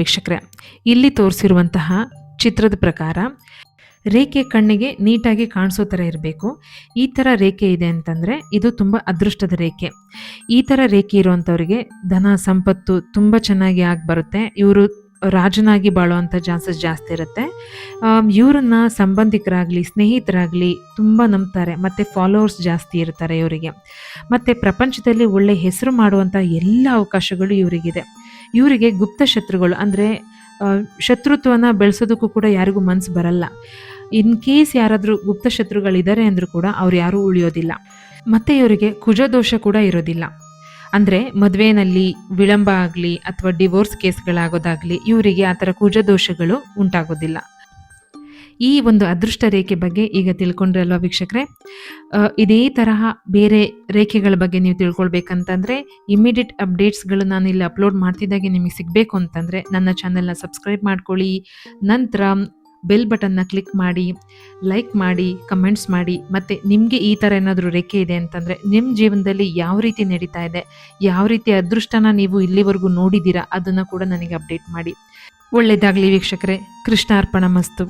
ವೀಕ್ಷಕರೇ, ಇಲ್ಲಿ ತೋರಿಸಿರುವಂತಹ ಚಿತ್ರದ ಪ್ರಕಾರ ರೇಖೆ ಕಣ್ಣಿಗೆ ನೀಟಾಗಿ ಕಾಣಿಸೋ ಥರ ಇರಬೇಕು. ಈ ಥರ ರೇಖೆ ಇದೆ ಅಂತಂದರೆ ಇದು ತುಂಬ ಅದೃಷ್ಟದ ರೇಖೆ. ಈ ಥರ ರೇಖೆ ಇರುವಂಥವ್ರಿಗೆ ಧನ ಸಂಪತ್ತು ತುಂಬ ಚೆನ್ನಾಗಿ ಆಗಿ ಬರುತ್ತೆ. ಇವರು ರಾಜನಾಗಿ ಬಾಳುವಂಥ ಚಾನ್ಸಸ್ ಜಾಸ್ತಿ ಇರುತ್ತೆ. ಇವರನ್ನ ಸಂಬಂಧಿಕರಾಗಲಿ ಸ್ನೇಹಿತರಾಗಲಿ ತುಂಬ ನಂಬ್ತಾರೆ ಮತ್ತು ಫಾಲೋವರ್ಸ್ ಜಾಸ್ತಿ ಇರ್ತಾರೆ ಇವರಿಗೆ. ಮತ್ತು ಪ್ರಪಂಚದಲ್ಲಿ ಒಳ್ಳೆ ಹೆಸರು ಮಾಡುವಂಥ ಎಲ್ಲ ಅವಕಾಶಗಳು ಇವರಿಗಿದೆ. ಇವರಿಗೆ ಗುಪ್ತ ಶತ್ರುಗಳು ಅಂದರೆ ಶತ್ರುತ್ವನ ಬೆಳೆಸೋದಕ್ಕೂ ಕೂಡ ಯಾರಿಗೂ ಮನಸ್ಸು ಬರಲ್ಲ. ಇನ್ ಕೇಸ್ ಯಾರಾದರೂ ಗುಪ್ತ ಶತ್ರುಗಳಿದ್ದಾರೆ ಅಂದರೂ ಕೂಡ ಅವ್ರು ಯಾರೂ ಉಳಿಯೋದಿಲ್ಲ. ಮತ್ತು ಇವರಿಗೆ ಕುಜದೋಷ ಕೂಡ ಇರೋದಿಲ್ಲ. ಅಂದರೆ ಮದುವೆನಲ್ಲಿ ವಿಳಂಬ ಆಗಲಿ ಅಥವಾ ಡಿವೋರ್ಸ್ ಕೇಸ್ಗಳಾಗೋದಾಗಲಿ ಇವರಿಗೆ ಆ ಥರ ಕುಜದೋಷಗಳು ಉಂಟಾಗೋದಿಲ್ಲ. ಈ ಒಂದು ಅದೃಷ್ಟ ರೇಖೆ ಬಗ್ಗೆ ಈಗ ತಿಳ್ಕೊಂಡ್ರಲ್ವ ವೀಕ್ಷಕರೇ. ಇದೇ ತರಹ ಬೇರೆ ರೇಖೆಗಳ ಬಗ್ಗೆ ನೀವು ತಿಳ್ಕೊಳ್ಬೇಕಂತಂದರೆ ಇಮಿಡಿಯೇಟ್ ಅಪ್ಡೇಟ್ಸ್ಗಳು ನಾನು ಇಲ್ಲಿ ಅಪ್ಲೋಡ್ ಮಾಡ್ತಿದ್ದಾಗೆ ನಿಮಗೆ ಸಿಗಬೇಕು ಅಂತಂದರೆ ನನ್ನ ಚಾನೆಲ್ನ ಸಬ್ಸ್ಕ್ರೈಬ್ ಮಾಡ್ಕೊಳ್ಳಿ. ನಂತರ ಬೆಲ್ ಬಟನ್ನ ಕ್ಲಿಕ್ ಮಾಡಿ, ಲೈಕ್ ಮಾಡಿ, ಕಮೆಂಟ್ಸ್ ಮಾಡಿ. ಮತ್ತು ನಿಮಗೆ ಈ ಥರ ಏನಾದರೂ ರೇಖೆ ಇದೆ ಅಂತಂದರೆ ನಿಮ್ಮ ಜೀವನದಲ್ಲಿ ಯಾವ ರೀತಿ ನಡೀತಾ ಇದೆ, ಯಾವ ರೀತಿ ಅದೃಷ್ಟನ ನೀವು ಇಲ್ಲಿವರೆಗೂ ನೋಡಿದ್ದೀರಾ ಅದನ್ನು ಕೂಡ ನನಗೆ ಅಪ್ಡೇಟ್ ಮಾಡಿ. ಒಳ್ಳೆಯದಾಗಲಿ ವೀಕ್ಷಕರೇ. ಕೃಷ್ಣಾರ್ಪಣ ಮಸ್ತು.